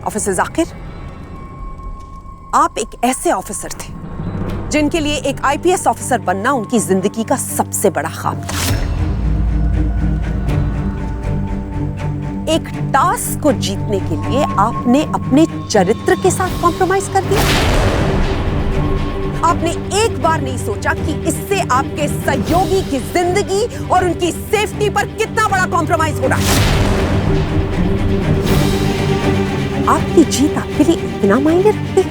Officer Zakir, आप एक ऐसे ऑफिसर थे जिनके लिए एक आईपीएस ऑफिसर बनना उनकी जिंदगी का सबसे बड़ा ख्वाब था। एक टास्क को जीतने के लिए आपने अपने चरित्र के साथ कॉम्प्रोमाइज कर दिया। आपने एक बार नहीं सोचा कि इससे आपके सहयोगी की जिंदगी और उनकी सेफ्टी पर कितना बड़ा कॉम्प्रोमाइज हो रहा है। आपकी जीत आपके लिए इतना मायने रखती है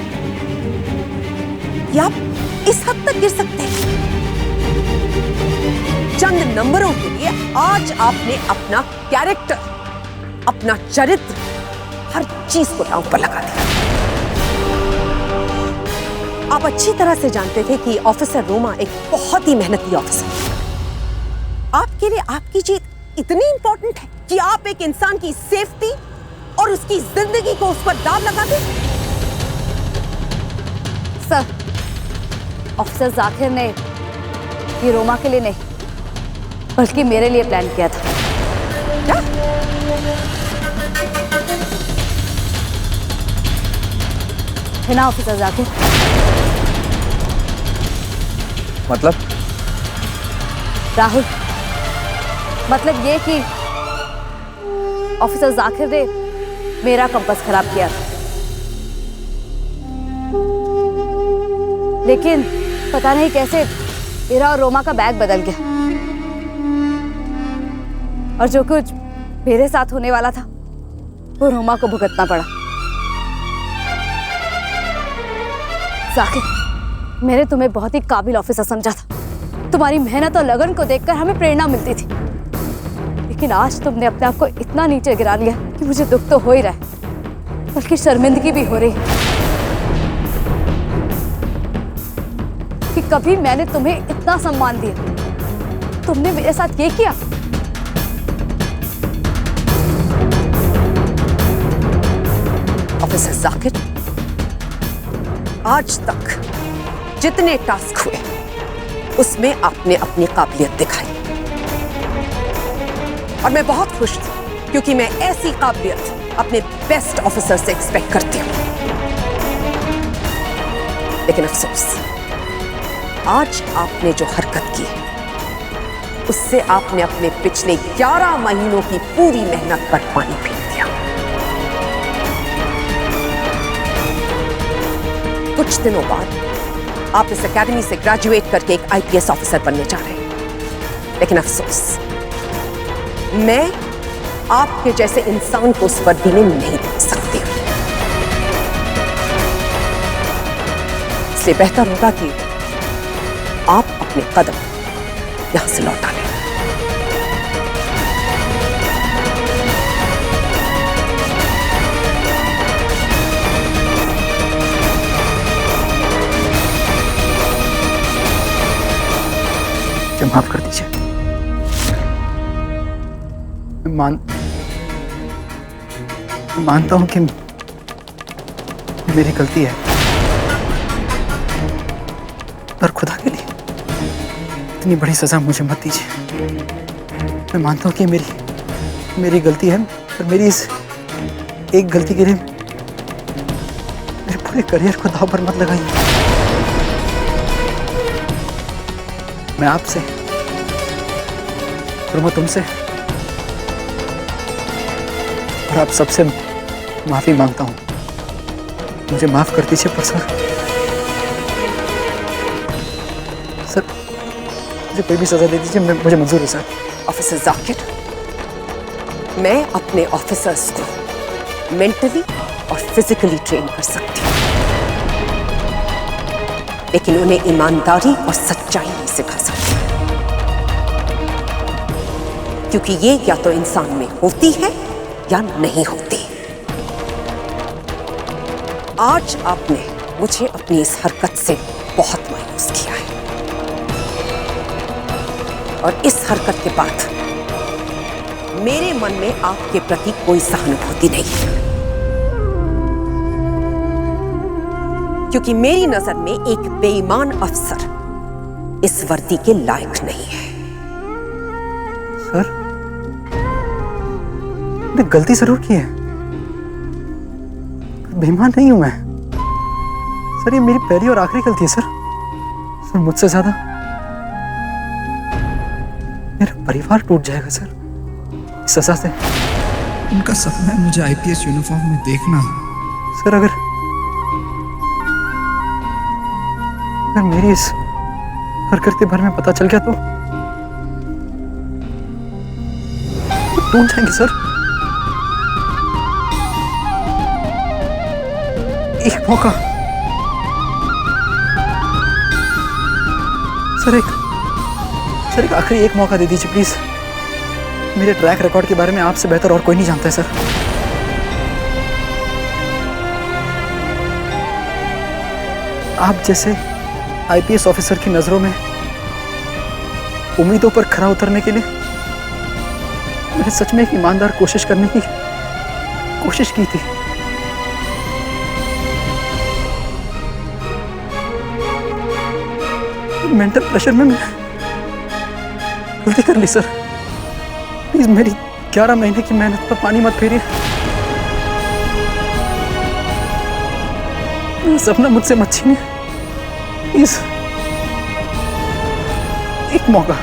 कि आप इस हद तक गिर सकते हैं। चंद नंबरों के लिए आज आपने अपना कैरेक्टर, अपना चरित्र, हर चीज को दांव पर लगा दिया। आप अच्छी तरह से जानते थे कि ऑफिसर रोमा एक बहुत ही मेहनती ऑफिसर है। आपके लिए आपकी जीत इतनी इंपॉर्टेंट है कि आप एक इंसान की सेफ्टी और उसकी जिंदगी को उस पर दांव लगा दें। सर, ऑफिसर जाकिर ने ये रोमा के लिए नहीं बल्कि मेरे लिए प्लान किया था। क्या? है ना ऑफिसर जाकिर? मतलब? राहुल, मतलब ये कि ऑफिसर जाकिर ने मेरा कंपास खराब किया, लेकिन पता नहीं कैसे मेरा और रोमा का बैग बदल गया और जो कुछ मेरे साथ होने वाला था वो रोमा को भुगतना पड़ा। जाकिर, मैंने तुम्हें बहुत ही काबिल ऑफिसर समझा था। तुम्हारी मेहनत और लगन को देखकर हमें प्रेरणा मिलती थी, लेकिन आज तुमने अपने आप को इतना नीचे गिरा लिया कि मुझे दुख तो हो ही रहा है, बल्कि शर्मिंदगी भी हो रही है कि कभी मैंने तुम्हें इतना सम्मान दिया, तुमने मेरे साथ ये किया। ऑफिसर जाकिर, आज तक जितने टास्क हुए उसमें आपने अपनी काबिलियत दिखाई और मैं बहुत खुश थी क्योंकि मैं ऐसी काबिलियत अपने बेस्ट ऑफिसर से एक्सपेक्ट करती हूं। लेकिन अफसोस, आज आपने जो हरकत की उससे आपने अपने पिछले 11 महीनों की पूरी मेहनत पर पानी फेर दिया। कुछ दिनों बाद आप इस एकेडमी से ग्रेजुएट करके एक आईपीएस ऑफिसर बनने जा रहे हैं, लेकिन अफसोस, मैं आपके जैसे इंसान को उस वर्दी में नहीं देख सकती। इसलिए बेहतर होगा कि आप अपने कदम यहां से लौटा लें। माफ कर दीजिए। मैं मानता हूं कि मेरी गलती है, पर खुदा के लिए इतनी बड़ी सजा मुझे मत दीजिए। मैं मानता हूं कि मेरी गलती है, पर मेरी इस एक गलती के लिए मेरे पूरे करियर को दांव पर मत लगाइए। मैं आपसे, रोमा तुमसे और आप सबसे माफी मांगता हूं। मुझे माफ कर दीजिए। पर सर मुझे कोई भी सजा दे दीजिए, मुझे मंजूर है सर। ऑफिसर जाकिर, मैं अपने ऑफिसर्स को मेंटली और फिजिकली ट्रेन कर सकती हूँ, लेकिन उन्हें ईमानदारी और सच्चाई नहीं सिखा सकती, क्योंकि ये या तो इंसान में होती है या नहीं होती। आज आपने मुझे अपनी इस हरकत से बहुत मायूस किया है और इस हरकत के बाद मेरे मन में आपके प्रति कोई सहानुभूति नहीं है, क्योंकि मेरी नजर में एक बेईमान अफसर इस वर्दी के लायक नहीं है। सर, मैंने गलती जरूर की है, बेईमान नहीं हूं मैं सर, ये मेरी पहली और आखिरी गलती है सर। सर मुझसे ज्यादा मेरा परिवार टूट जाएगा सर इस सजा से। उनका सपना है मुझे आईपीएस यूनिफॉर्म में देखना। सर अगर मेरी इस हरकत के बारे में पता चल गया तो टूट जाएंगे सर। एक मौका सर, एक आखिरी एक मौका दे दीजिए प्लीज। मेरे ट्रैक रिकॉर्ड के बारे में आपसे बेहतर और कोई नहीं जानता है सर। आप जैसे आईपीएस ऑफिसर की नजरों में उम्मीदों पर खरा उतरने के लिए मैंने सच में एक ईमानदार कोशिश करने की कोशिश की थी। मेंटल प्रेशर में मैं गलती कर ली सर। प्लीज मेरी 11 महीने की मेहनत पर पानी मत फेरिए। मेरा सपना मुझसे मत छीनिए प्लीज। एक मौका,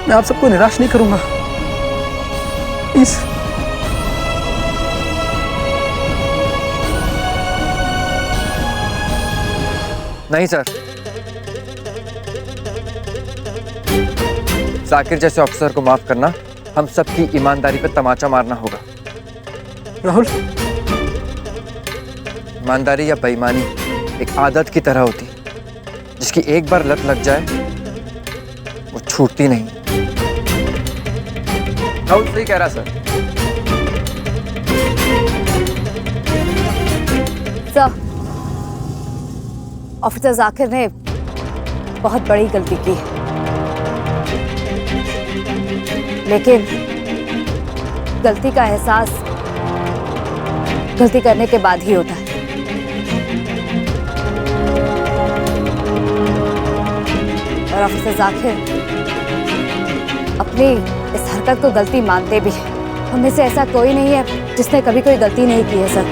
मैं आप सबको निराश नहीं करूंगा प्लीज। नहीं सर, जाकिर जैसे ऑफिसर को माफ करना हम सबकी ईमानदारी पर तमाचा मारना होगा। राहुल, ईमानदारी या बेईमानी एक आदत की तरह होती, जिसकी एक बार लत लग जाए वो छूटती नहीं। राहुल सही कह रहा सर। सर, ऑफिसर जाकिर ने बहुत बड़ी गलती की है, लेकिन गलती का एहसास गलती करने के बाद ही होता है। और ऑफिसर जाकिर अपनी इस हरकत को गलती मानते भी हैं। हम में से ऐसा कोई नहीं है जिसने कभी कोई गलती नहीं की है सर।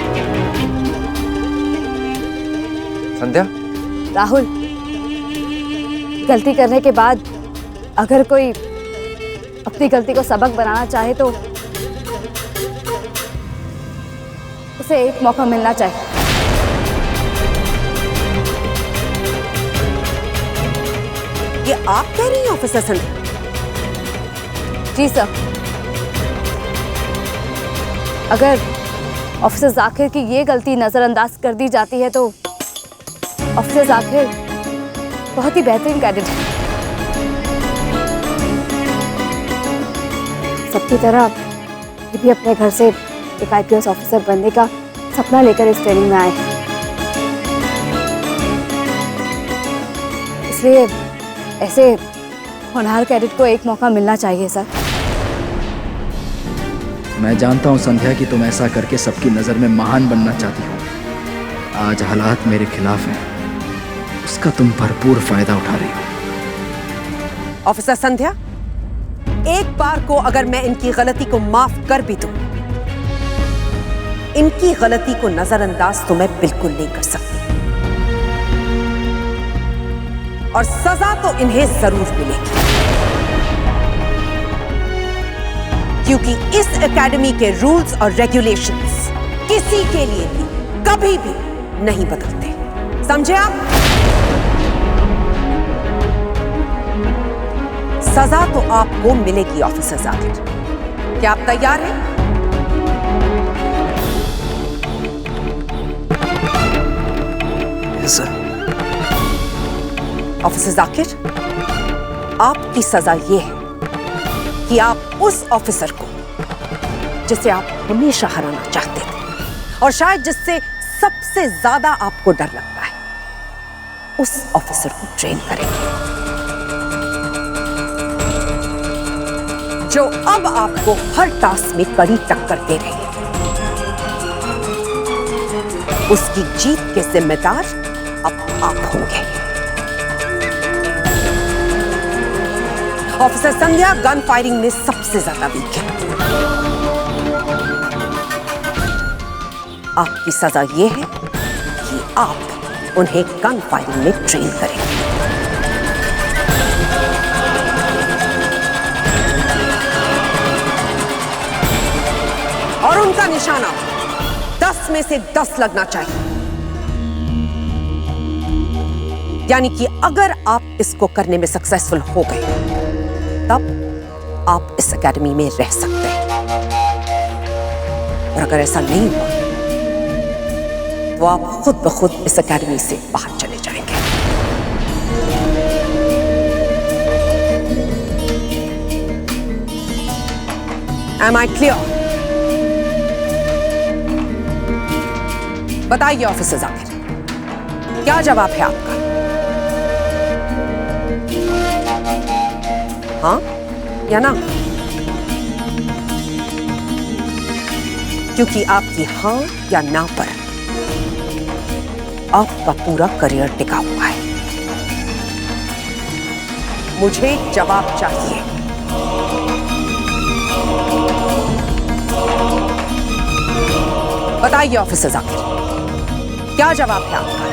संध्या, राहुल, गलती करने के बाद अगर कोई अपनी गलती को सबक बनाना चाहे तो उसे एक मौका मिलना चाहिए। ये आप कह रही हैं ऑफिसर संध्या? जी सर, अगर ऑफिसर जाकिर की ये गलती नजरअंदाज कर दी जाती है तो ऑफिसर जाकिर बहुत ही बेहतरीन कैडेट है। सबकी तरह ये भी अपने घर से एक आईपीएस ऑफिसर बनने का सपना लेकर इस ट्रेनिंग में आए हैं। इसलिए ऐसे होनहार कैडेट को एक मौका मिलना चाहिए सर। मैं जानता हूं संध्या कि तुम ऐसा करके सबकी नजर में महान बनना चाहती हो। आज हालात मेरे खिलाफ हैं, उसका तुम भरपूर फायदा उठा रही हो। ऑफिसर संध्या, एक बार को अगर मैं इनकी गलती को माफ कर भी दूं, इनकी गलती को नजरअंदाज तो मैं बिल्कुल नहीं कर सकती, और सजा तो इन्हें जरूर मिलेगी, क्योंकि इस एकेडमी के रूल्स और रेगुलेशंस किसी के लिए भी कभी भी नहीं बदलते, समझे आप? सजा तो आपको मिलेगी ऑफिसर जाकिर। क्या आप तैयार हैं? Yes sir. ऑफिसर जाकिर, आपकी सजा यह है कि आप उस ऑफिसर को जिसे आप हमेशा हराना चाहते थे और शायद जिससे सबसे ज्यादा आपको डर लगता है, उस ऑफिसर को ट्रेन करेंगे, जो अब आपको हर टास्क में कड़ी टक्कर दे रही है। उसकी जीत के जिम्मेदार अब आप होंगे। ऑफिसर संध्या गन फायरिंग में सबसे ज्यादा वीक है। आपकी सजा ये है कि आप उन्हें गन फायरिंग में ट्रेन करें। और उनका निशाना 10 में से 10 लगना चाहिए। यानी कि अगर आप इसको करने में सक्सेसफुल हो गए तब आप इस एकेडमी में रह सकते हैं, और अगर ऐसा नहीं हुआ तो आप खुद ब खुद इस एकेडमी से बाहर चले जाएंगे। Am I clear? बताइए ऑफिसर जाकिर, क्या जवाब है आपका? हाँ या ना? क्योंकि आपकी हाँ या ना पर आपका पूरा करियर टिका हुआ है। मुझे जवाब चाहिए। बताइए ऑफिसर जाकिर, क्या जवाब है आपका?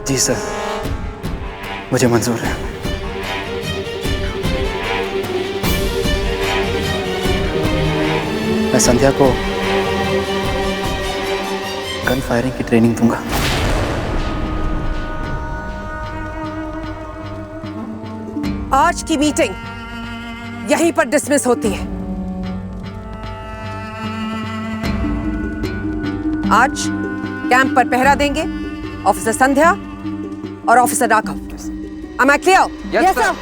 जी सर, मुझे मंजूर है। मैं संध्या को गन फायरिंग की ट्रेनिंग दूंगा। आज की मीटिंग यहीं पर डिसमिस होती है। आज कैंप पर पहरा देंगे ऑफिसर संध्या और officer Raghav. Am I clear? Yes, sir.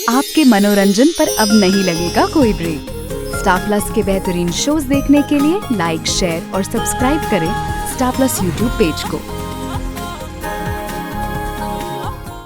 आपके मनोरंजन पर अब नहीं लगेगा कोई ब्रेक। स्टार प्लस के बेहतरीन शोज देखने के लिए लाइक, शेयर और सब्सक्राइब करें स्टार प्लस यूट्यूब पेज को।